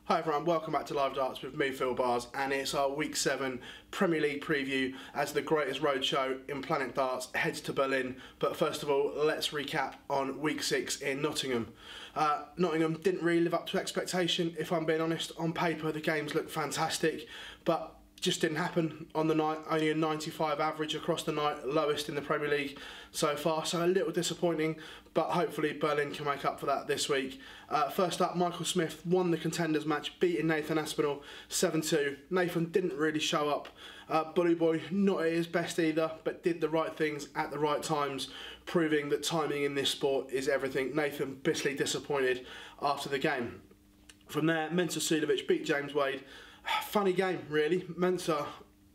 Hi everyone, welcome back to Live Darts with me, Phil Bars, and it's our Week 7 Premier League preview as the greatest roadshow in Planet Darts heads to Berlin. But first of all, let's recap on Week 6 in Nottingham. Nottingham didn't really live up to expectation, if I'm being honest. On paper, the games looked fantastic, but just didn't happen on the night. Only a 95 average across the night, lowest in the Premier League so far, so a little disappointing, but hopefully Berlin can make up for that this week. First up, Michael Smith won the contenders match, beating Nathan Aspinall 7-2. Nathan didn't really show up. Bully Boy not at his best either, but did the right things at the right times, proving that timing in this sport is everything. Nathan bitterly disappointed after the game. From there, Mensah Suljovic beat James Wade. Funny game, really. Mensah,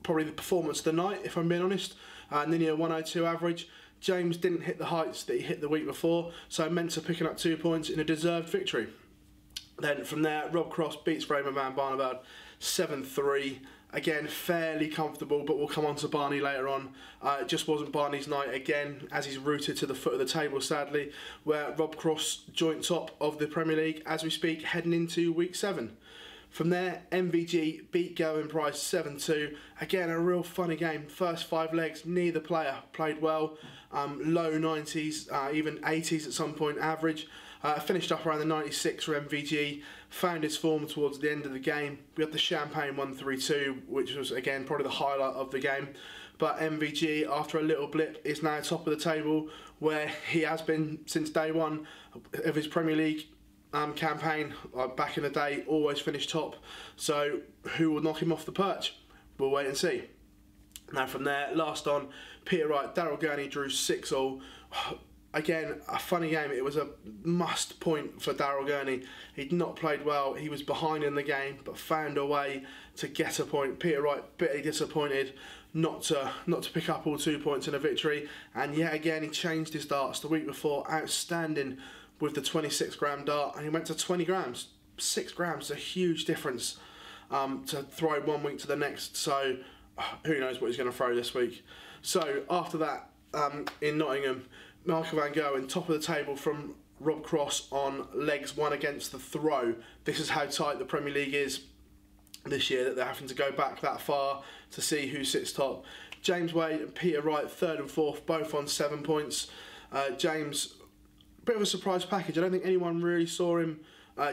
probably the performance of the night, if I'm being honest. Nearly a 102 average. James didn't hit the heights that he hit the week before, so Mensah picking up 2 points in a deserved victory. Then from there, Rob Cross beats Raymond van Barneveld 7-3. Again, fairly comfortable, but we'll come on to Barney later on. It just wasn't Barney's night again, as he's rooted to the foot of the table, sadly, where Rob Cross joint top of the Premier League as we speak, heading into Week 7. From there, MVG beat Gerwyn Price 7-2. Again, a real funny game. First 5 legs, neither player played well. Low 90s, even 80s at some point average. Finished up around the 96 for MVG. Found his form towards the end of the game. We had the Champagne 1-3-2, which was, again, probably the highlight of the game. But MVG, after a little blip, is now top of the table, where he has been since day one of his Premier League campaign. Back in the day, always finished top, so who will knock him off the perch? We'll wait and see. Now from there, last on, Peter Wright, Darrell Gurney drew 6-all. Again, a funny game. It was a must point for Darrell Gurney. He'd not played well, he was behind in the game, but found a way to get a point. Peter Wright bitterly disappointed not to pick up all 2 points in a victory, and yet again he changed his darts. The week before, outstanding with the 26 gram dart, and he went to 20 grams. 6 grams is a huge difference to throw 1 week to the next, so who knows what he's going to throw this week. So after that, in Nottingham, Michael van Gerwen, top of the table from Rob Cross on legs 1 against the throw. This is how tight the Premier League is this year, that they're having to go back that far to see who sits top. James Wade and Peter Wright, 3rd and 4th, both on 7 points. James, bit of a surprise package. I don't think anyone really saw him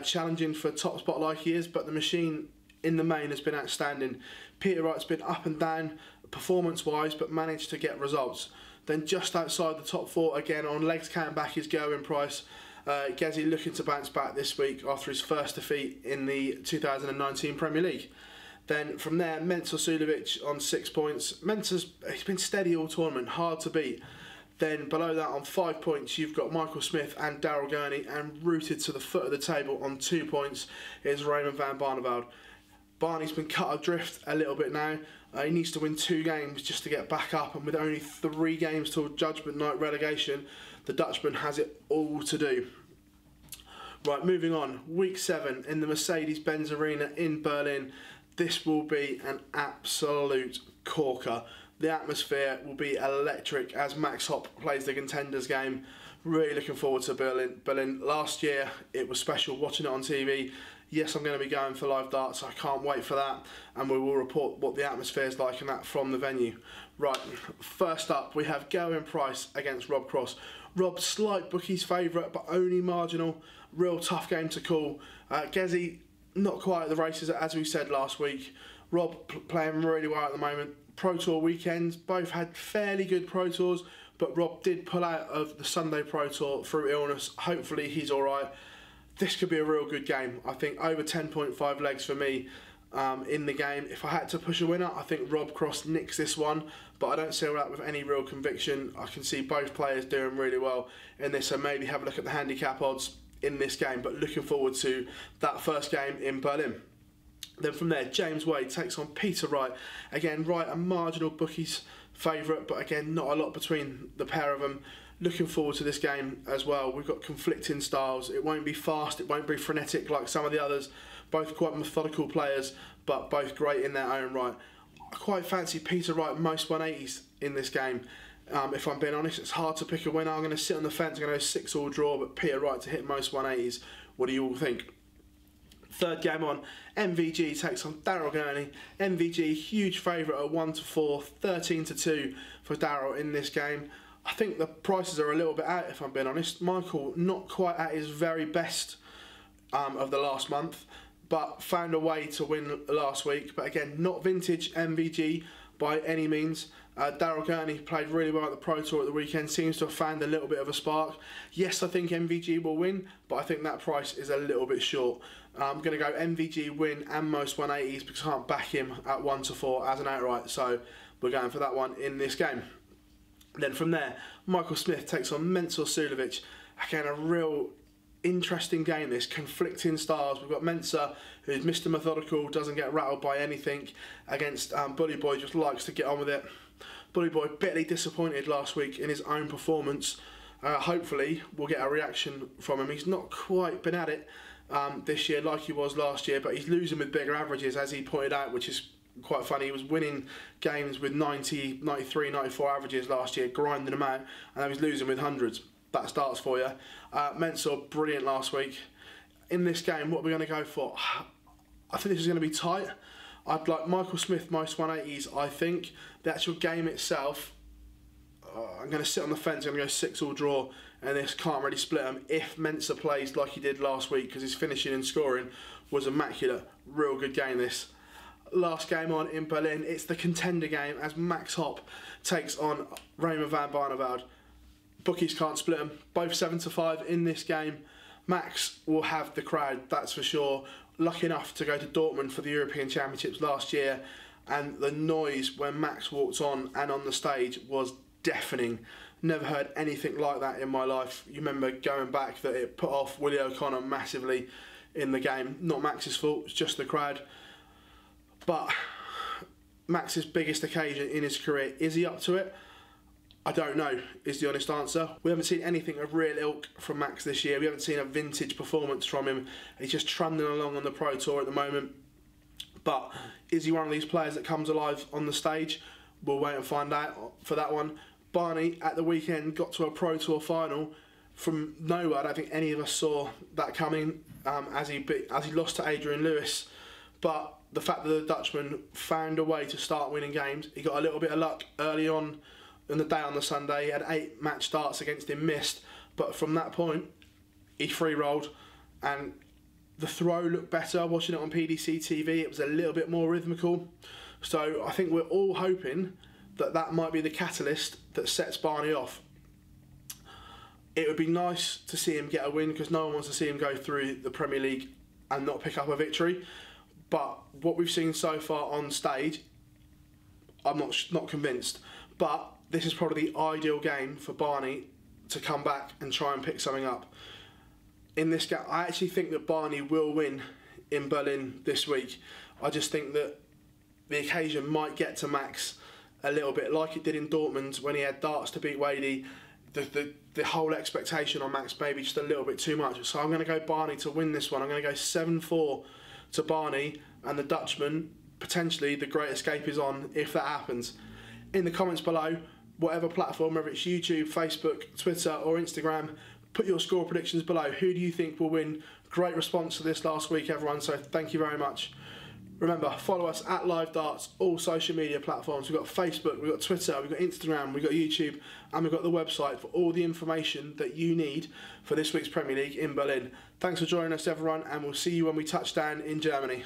challenging for top spot like he is, but the machine in the main has been outstanding. Peter Wright's been up and down performance wise, but managed to get results. Then just outside the top 4 again on legs came back is Gerwyn Price. Gezi looking to bounce back this week after his first defeat in the 2019 Premier League. Then from there, Mensah Suljovic on 6 points. He's been steady all tournament, hard to beat. Then below that on 5 points, you've got Michael Smith and Darrell Gurney, and rooted to the foot of the table on 2 points is Raymond van Barneveld. Barney's been cut adrift a little bit now. He needs to win 2 games just to get back up, and with only 3 games till Judgment Night relegation, the Dutchman has it all to do. Right, moving on. Week 7 in the Mercedes-Benz Arena in Berlin. This will be an absolute corker. The atmosphere will be electric as Max Hopp plays the contenders game. Really looking forward to Berlin. Last year it was special watching it on TV. Yes, I'm going to be going for Live Darts, so I can't wait for that, and we will report what the atmosphere is like and that from the venue. Right, first up we have Gerwyn Price against Rob Cross. Rob, slight bookie's favourite, but only marginal. Real tough game to call. Gezi not quite at the races as we said last week. Rob playing really well at the moment. Pro Tour weekends, both had fairly good Pro Tours, but Rob did pull out of the Sunday Pro Tour through illness. Hopefully he's alright. This could be a real good game. I think over 10.5 legs for me in the game. If I had to push a winner, I think Rob Cross nicks this one, but I don't see that with any real conviction. I can see both players doing really well in this, so maybe have a look at the handicap odds in this game, but looking forward to that first game in Berlin. Then from there, James Wade takes on Peter Wright. Again, Wright a marginal bookie's favourite, but again, not a lot between the pair of them. Looking forward to this game as well. We've got conflicting styles. It won't be fast, it won't be frenetic like some of the others. Both quite methodical players, but both great in their own right. I quite fancy Peter Wright most 180s in this game. If I'm being honest, it's hard to pick a winner. I'm going to sit on the fence, I'm going to go 6-all draw, but Peter Wright to hit most 180s. What do you all think? Third game on, MVG takes on Darrell Gurney. MVG, huge favourite at 1-4, 13-2 for Darrell in this game. I think the prices are a little bit out, if I'm being honest. Michael, not quite at his very best of the last month, but found a way to win last week. But again, not vintage MVG by any means. Darrell Gurney played really well at the Pro Tour at the weekend, seems to have found a little bit of a spark. Yes, I think MVG will win, but I think that price is a little bit short. I'm going to go MVG win and most 180s because I can't back him at 1-4 as an outright, so we're going for that one in this game. Then from there, Michael Smith takes on Mensur Suljovic. Again, a real interesting game, this, conflicting styles. We've got Mensur, who's Mr. Methodical, doesn't get rattled by anything, against Bully Boy, just likes to get on with it. Bully Boy bitterly disappointed last week in his own performance. Hopefully we'll get a reaction from him. He's not quite been at it this year like he was last year, but he's losing with bigger averages, as he pointed out, which is quite funny. He was winning games with 90, 93, 94 averages last year, grinding them out, and now he's losing with hundreds. That starts for you. Mensur, brilliant last week. In this game, what we're going to go for, I think this is going to be tight. I'd like Michael Smith most 180s, I think. The actual game itself, I'm going to sit on the fence. I'm going to go 6-all draw, and this can't really split them if Mensur plays like he did last week, because his finishing and scoring was immaculate. Real good game, this. Last game on in Berlin, it's the contender game as Max Hopp takes on Raymond van Barneveld. Bookies can't split them. Both 7-5 in this game. Max will have the crowd, that's for sure. Lucky enough to go to Dortmund for the European Championships last year, and the noise when Max walked on and on the stage was deafening. Never heard anything like that in my life. You remember going back that it put off Willie O'Connor massively in the game. Not Max's fault, it's just the crowd. But Max's biggest occasion in his career, is he up to it? I don't know, is the honest answer. We haven't seen anything of real ilk from Max this year. We haven't seen a vintage performance from him. He's just trundling along on the Pro Tour at the moment. But is he one of these players that comes alive on the stage? We'll wait and find out for that one. Barney, at the weekend, got to a Pro Tour final from nowhere. I don't think any of us saw that coming as he lost to Adrian Lewis. But the fact that the Dutchman found a way to start winning games, he got a little bit of luck early on in the day on the Sunday. He had 8 match starts against him, missed, but from that point he free rolled, and the throw looked better. Watching it on PDC TV, it was a little bit more rhythmical, so I think we're all hoping that that might be the catalyst that sets Barney off. It would be nice to see him get a win, because no one wants to see him go through the Premier League and not pick up a victory, but what we've seen so far on stage, I'm not convinced. But this is probably the ideal game for Barney to come back and try and pick something up. In this game, I actually think that Barney will win in Berlin this week. I just think that the occasion might get to Max a little bit, like it did in Dortmund when he had darts to beat Wadey. The whole expectation on Max maybe just a little bit too much. So I'm going to go Barney to win this one. I'm going to go 7-4 to Barney, and the Dutchman, potentially the Great Escape is on if that happens. In the comments below, whatever platform, whether it's YouTube, Facebook, Twitter or Instagram, put your score predictions below. Who do you think will win? Great response to this last week, everyone, so thank you very much. Remember, follow us at Live Darts, all social media platforms. We've got Facebook, we've got Twitter, we've got Instagram, we've got YouTube, and we've got the website for all the information that you need for this week's Premier League in Berlin. Thanks for joining us, everyone, and we'll see you when we touch down in Germany.